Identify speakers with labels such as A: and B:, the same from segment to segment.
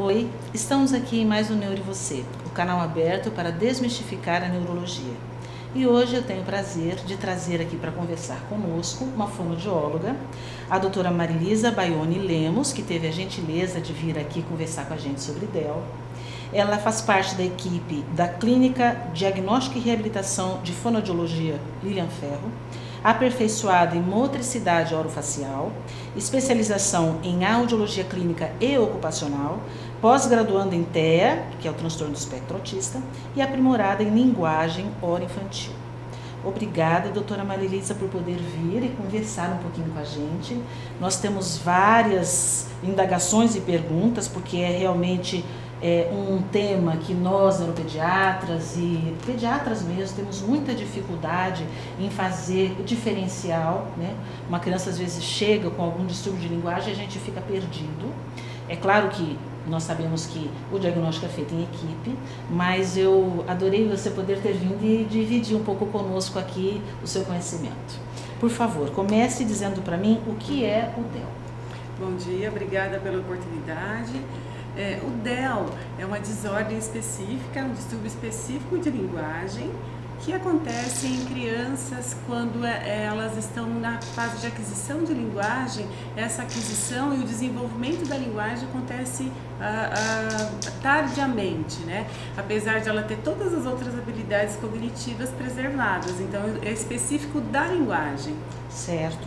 A: Oi, estamos aqui em mais um Neuro e Você, o canal aberto para desmistificar a neurologia. E hoje eu tenho o prazer de trazer aqui para conversar conosco uma fonoaudióloga, a doutora Marilisa Baione Lemos, que teve a gentileza de vir aqui conversar com a gente sobre DEL. Ela faz parte da equipe da Clínica Diagnóstico e Reabilitação de Fonoaudiologia Lilian Ferro, aperfeiçoada em motricidade orofacial, especialização em audiologia clínica e ocupacional, pós-graduanda em TEA, que é o transtorno do espectro autista, e aprimorada em linguagem oroinfantil. Obrigada, doutora Marilisa, por poder vir e conversar um pouquinho com a gente. Nós temos várias indagações e perguntas, porque é realmente um tema que nós, neuropediatras e pediatras mesmo, temos muita dificuldade em fazer o diferencial, né? Uma criança às vezes chega com algum distúrbio de linguagem e a gente fica perdido. É claro que nós sabemos que o diagnóstico é feito em equipe, mas eu adorei você poder ter vindo e dividir um pouco conosco aqui o seu conhecimento. Por favor, comece dizendo para mim o que é o DEL.
B: Bom dia, obrigada pela oportunidade. O DEL é uma desordem específica, um distúrbio específico de linguagem que acontece em crianças quando elas estão na fase de aquisição de linguagem. Essa aquisição e o desenvolvimento da linguagem acontece tardiamente, né? Apesar de ela ter todas as outras habilidades cognitivas preservadas. Então, é específico da linguagem.
A: Certo.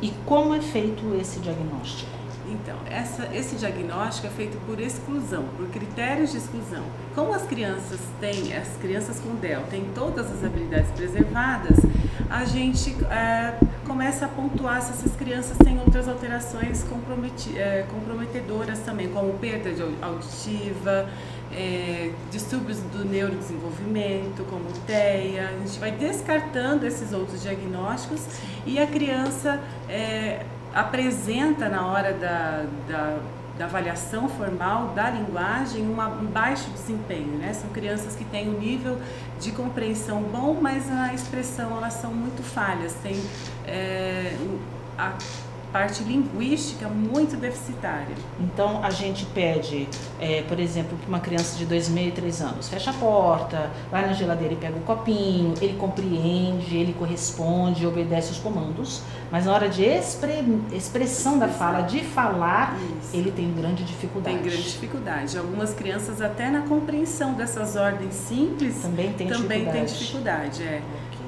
A: E como é feito esse diagnóstico?
B: Então, esse diagnóstico é feito por exclusão, por critérios de exclusão. Como as crianças com DEL têm todas as habilidades preservadas, a gente começa a pontuar se essas crianças têm outras alterações comprometedoras também, como perda auditiva, distúrbios do neurodesenvolvimento, como TEA. A gente vai descartando esses outros diagnósticos e a criança apresenta na hora da avaliação formal da linguagem um baixo desempenho, né? São crianças que têm um nível de compreensão bom, mas na expressão elas são muito falhas, tem a parte linguística muito deficitária.
A: Então a gente pede, por exemplo, para uma criança de 2,5 e 3 anos, fecha a porta, vai na geladeira e pega o copinho, ele compreende, ele corresponde, obedece os comandos, mas na hora de expressão da fala, de falar, isso, ele tem grande dificuldade.
B: Tem grande dificuldade. Algumas crianças até na compreensão dessas ordens simples também tem dificuldade.
A: Ok.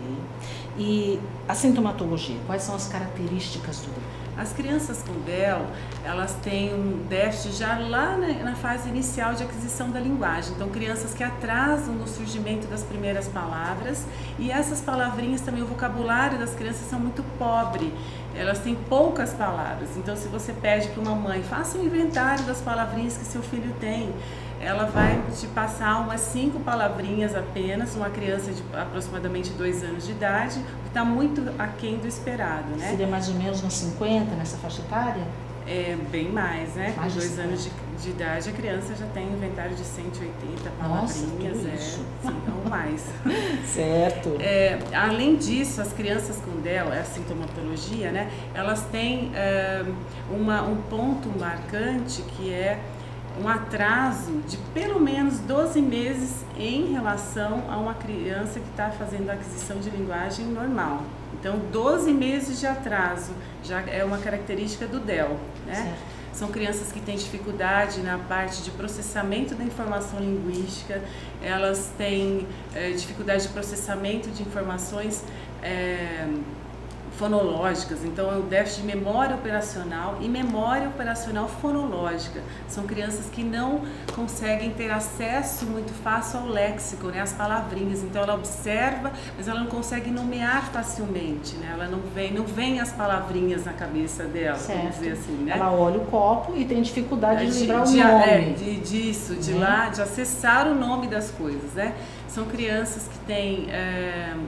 A: E a sintomatologia, quais são as características do DEL?
B: As crianças com DEL, elas têm um déficit já lá na fase inicial de aquisição da linguagem. Então, crianças que atrasam no surgimento das primeiras palavras, e essas palavrinhas também, o vocabulário das crianças são muito pobre. Elas têm poucas palavras. Então, se você pede para uma mãe, faça um inventário das palavrinhas que seu filho tem, ela vai te passar umas 5 palavrinhas apenas, uma criança de aproximadamente 2 anos de idade, que está muito aquém do esperado, né?
A: Seria mais ou menos uns 50 nessa faixa etária?
B: É bem mais, né? Com 2 anos de idade, a criança já tem um inventário de 180 palavrinhas.
A: Nossa, isso.
B: Sim, ou mais.
A: Certo.
B: Além disso, as crianças com DEL, a sintomatologia, né? Elas têm um ponto marcante que é um atraso de pelo menos 12 meses em relação a uma criança que está fazendo a aquisição de linguagem normal. Então, 12 meses de atraso já é uma característica do DEL, né? Certo. São crianças que têm dificuldade na parte de processamento da informação linguística, elas têm dificuldade de processamento de informações fonológicas, então é o déficit de memória operacional e memória operacional fonológica. São crianças que não conseguem ter acesso muito fácil ao léxico, né, às palavrinhas. Então ela observa, mas ela não consegue nomear facilmente, né? Ela não vem as palavrinhas na cabeça dela,
A: certo,
B: vamos dizer assim, né?
A: Ela olha o copo e tem dificuldade de lembrar o nome.
B: De acessar o nome das coisas, né? São crianças que têm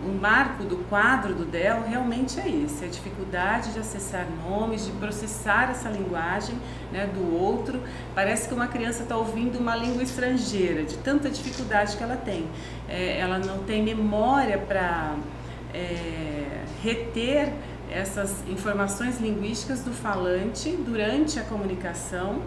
B: um marco do quadro do DEL, realmente é esse, a dificuldade de acessar nomes, de processar essa linguagem, né, do outro. Parece que uma criança está ouvindo uma língua estrangeira, de tanta dificuldade que ela tem. Ela não tem memória para reter essas informações linguísticas do falante durante a comunicação.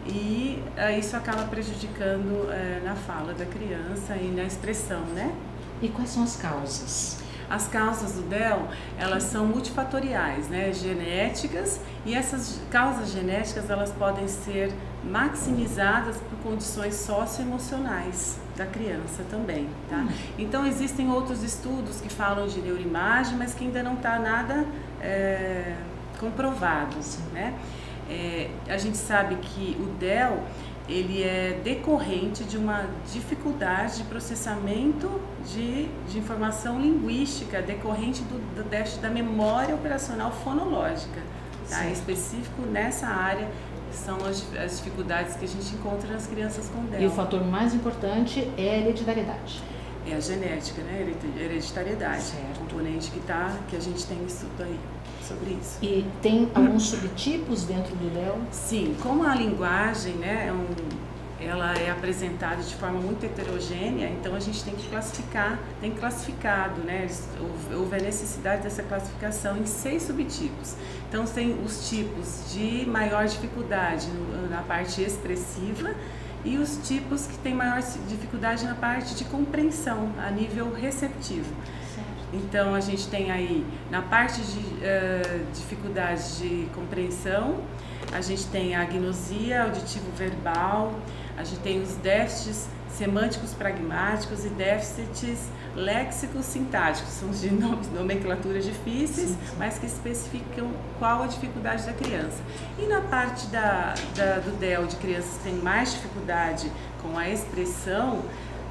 B: e isso acaba prejudicando na fala da criança e na expressão, né?
A: E quais são as causas?
B: As causas do DEL, elas são multifatoriais, né, genéticas, e essas causas genéticas elas podem ser maximizadas por condições socioemocionais da criança também, tá? Então existem outros estudos que falam de neuroimagem, mas que ainda não está nada comprovado, né? A gente sabe que o DEL ele é decorrente de uma dificuldade de processamento de informação linguística, decorrente do déficit da memória operacional fonológica, tá? Em específico nessa área são as dificuldades que a gente encontra nas crianças com DEL.
A: E o fator mais importante é a hereditariedade.
B: É a genética, né? Hereditariedade,
A: certo.
B: Componente que a gente tem estudo aí sobre isso.
A: E tem alguns subtipos dentro do DEL?
B: Sim, como a linguagem, né, ela é apresentada de forma muito heterogênea, então a gente tem que classificar, tem classificado, né? Houve a necessidade dessa classificação em 6 subtipos. Então tem os tipos de maior dificuldade na parte expressiva e os tipos que têm maior dificuldade na parte de compreensão, a nível receptivo. Então a gente tem aí na parte de dificuldade de compreensão, a gente tem a agnosia auditivo-verbal, a gente tem os déficits semânticos pragmáticos e déficits léxicos sintáticos, são de nomenclaturas difíceis, mas que especificam qual a dificuldade da criança. E na parte do DEL de crianças que têm mais dificuldade com a expressão,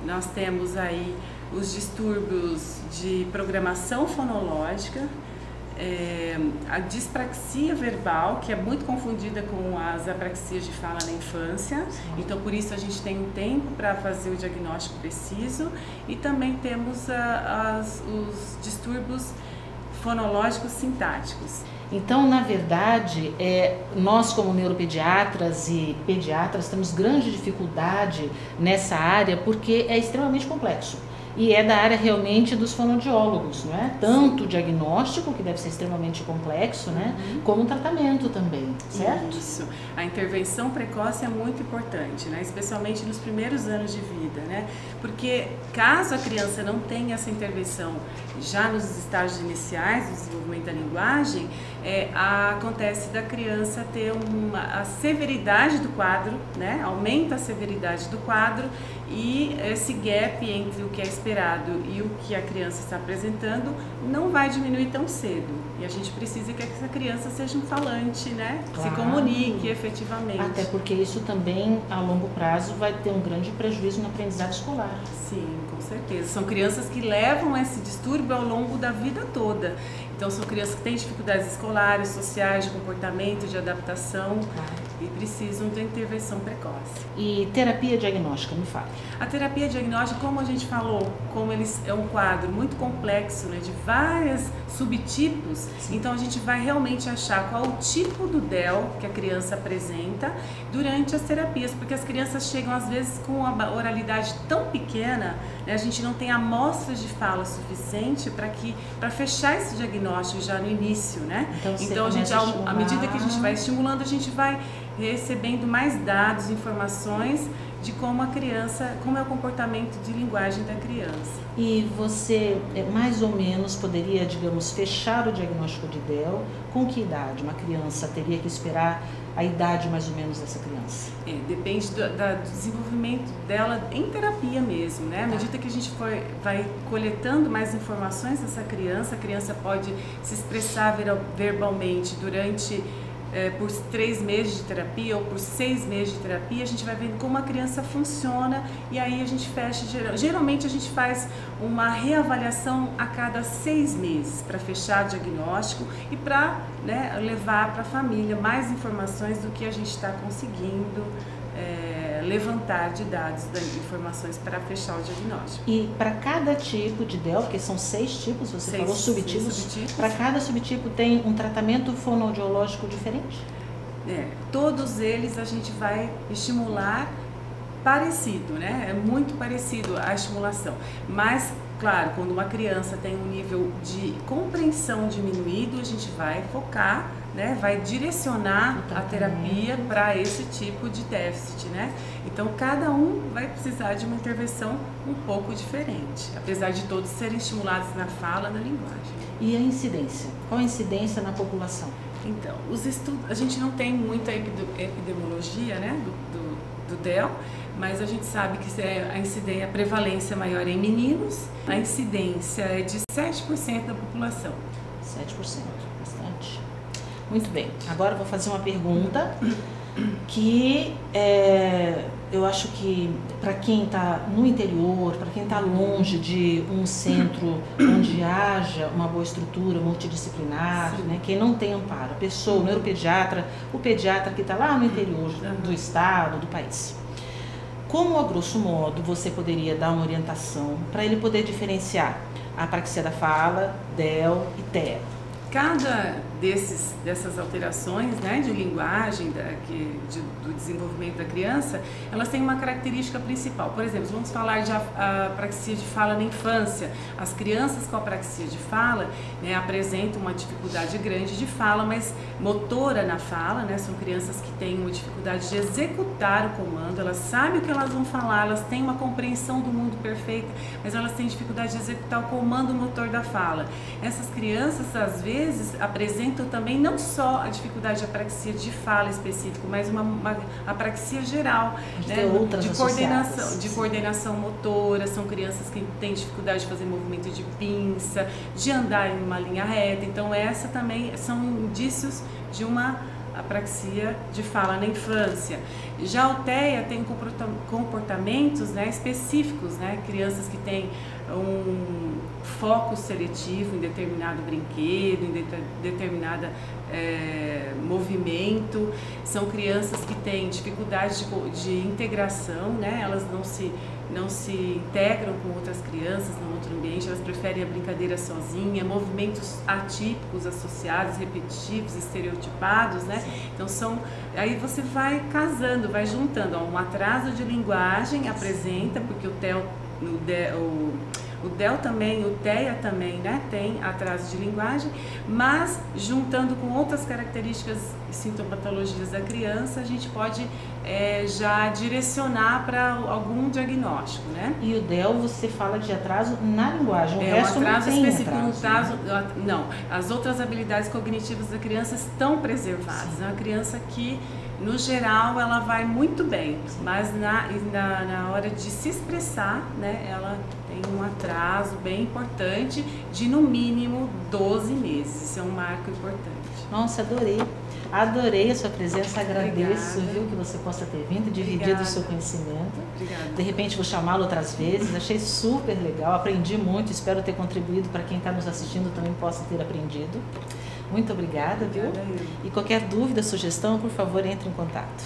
B: nós temos aí os distúrbios de programação fonológica, a dispraxia verbal, que é muito confundida com as apraxias de fala na infância, então por isso a gente tem um tempo para fazer o diagnóstico preciso, e também temos os distúrbios fonológicos sintáticos.
A: Então, na verdade, nós como neuropediatras e pediatras temos grande dificuldade nessa área porque é extremamente complexo. E é da área realmente dos fonoaudiólogos, não é? Tanto o diagnóstico, que deve ser extremamente complexo, né? Como o tratamento também, certo?
B: Isso. A intervenção precoce é muito importante, né? Especialmente nos primeiros anos de vida, né? Porque caso a criança não tenha essa intervenção já nos estágios iniciais do desenvolvimento da linguagem, acontece da criança ter a severidade do quadro, né? Aumenta a severidade do quadro, e esse gap entre o que é esperado e o que a criança está apresentando não vai diminuir tão cedo. E a gente precisa que essa criança seja um falante, né?
A: Claro.
B: Se comunique efetivamente.
A: Até porque isso também, a longo prazo, vai ter um grande prejuízo no aprendizado escolar.
B: Sim, com certeza. São crianças que levam esse distúrbio ao longo da vida toda. Então, são crianças que têm dificuldades escolares, sociais, de comportamento, de adaptação, e precisam de intervenção precoce.
A: E terapia diagnóstica, me fala.
B: A terapia diagnóstica, como a gente falou, como é um quadro muito complexo, né, de vários subtipos, então a gente vai realmente achar qual o tipo do DEL que a criança apresenta durante as terapias, porque as crianças chegam às vezes com uma oralidade tão pequena, né, a gente não tem amostras de fala suficiente para fechar esse diagnóstico já no início, né? Então a gente, à medida que a gente vai estimulando, a gente vai recebendo mais dados, informações de como é o comportamento de linguagem da criança.
A: E você, mais ou menos, poderia, digamos, fechar o diagnóstico de DEL com que idade? Uma criança teria que esperar a idade mais ou menos dessa criança?
B: Depende do desenvolvimento dela em terapia mesmo, né? À medida que a gente vai coletando mais informações dessa criança, a criança pode se expressar verbalmente durante por 3 meses de terapia ou por 6 meses de terapia, a gente vai vendo como a criança funciona, e aí a gente fecha. Geralmente a gente faz uma reavaliação a cada 6 meses para fechar o diagnóstico e para, né, levar para a família mais informações do que a gente está conseguindo levantar de dados, de informações para fechar o diagnóstico.
A: E para cada tipo de DEL, porque são 6 tipos, você falou subtipos, para cada subtipo tem um tratamento fonoaudiológico diferente?
B: Todos eles a gente vai estimular parecido, né? É muito parecido a estimulação, mas claro, quando uma criança tem um nível de compreensão diminuído, a gente vai focar né, vai direcionar a terapia para esse tipo de déficit, né? Então, cada um vai precisar de uma intervenção um pouco diferente, apesar de todos serem estimulados na fala, na linguagem.
A: E a incidência? Qual a incidência na população?
B: Então, os estudos, a gente não tem muita epidemiologia, né, do DEL, mas a gente sabe que a prevalência maior é em meninos, a incidência é de 7% da população.
A: 7%, bastante. Muito bem, agora eu vou fazer uma pergunta que eu acho que para quem está no interior, para quem está longe de um centro onde haja uma boa estrutura multidisciplinar, né, quem não tem amparo, a pessoa, o neuropediatra, o pediatra que está lá no interior do estado, do país. Como, a grosso modo, você poderia dar uma orientação para ele poder diferenciar a apraxia da fala, DEL e TEA?
B: Cada dessas alterações, né, de linguagem do desenvolvimento da criança, elas têm uma característica principal. Por exemplo, vamos falar de apraxia de fala na infância. As crianças com apraxia de fala, né, apresentam uma dificuldade grande de fala, mas motora na fala, né, são crianças que têm uma dificuldade de executar o comando, elas sabem o que elas vão falar, elas têm uma compreensão do mundo perfeita, mas elas têm dificuldade de executar o comando motor da fala. Essas crianças, às vezes, apresentam também não só a dificuldade de apraxia de fala específico, mas uma apraxia geral, né, de coordenação motora. São crianças que têm dificuldade de fazer movimento de pinça, de andar em uma linha reta. Então, essa também são indícios de uma apraxia de fala na infância. Já o TEA tem comportamentos, né, específicos, né, crianças que têm um foco seletivo em determinado brinquedo, em determinado movimento. São crianças que têm dificuldade de integração, né, elas não se integram com outras crianças no outro ambiente, elas preferem a brincadeira sozinha, movimentos atípicos, associados, repetitivos, estereotipados, né? Então aí você vai casando, vai juntando, um atraso de linguagem apresenta, porque o DEL também, o TEA também, né, tem atraso de linguagem, mas juntando com outras características e sintomatologias da criança, a gente pode já direcionar para algum diagnóstico, né?
A: E o DEL, você fala de atraso na linguagem, o
B: resto
A: um atraso
B: não tem específico,
A: atraso,
B: né? Não, as outras habilidades cognitivas da criança estão preservadas. É uma criança que, no geral, ela vai muito bem, mas na hora de se expressar, né, ela tem um atraso bem importante de, no mínimo, 12 meses. Isso é um marco importante.
A: Nossa, adorei a sua presença, agradeço,
B: Obrigada.
A: Viu, que você possa ter vindo e dividido o seu conhecimento.
B: Obrigada.
A: De repente vou chamá-lo outras vezes, achei super legal, aprendi muito, espero ter contribuído para quem está nos assistindo também possa ter aprendido. Muito obrigada, viu?
B: Obrigada.
A: E qualquer dúvida, sugestão, por favor, entre em contato.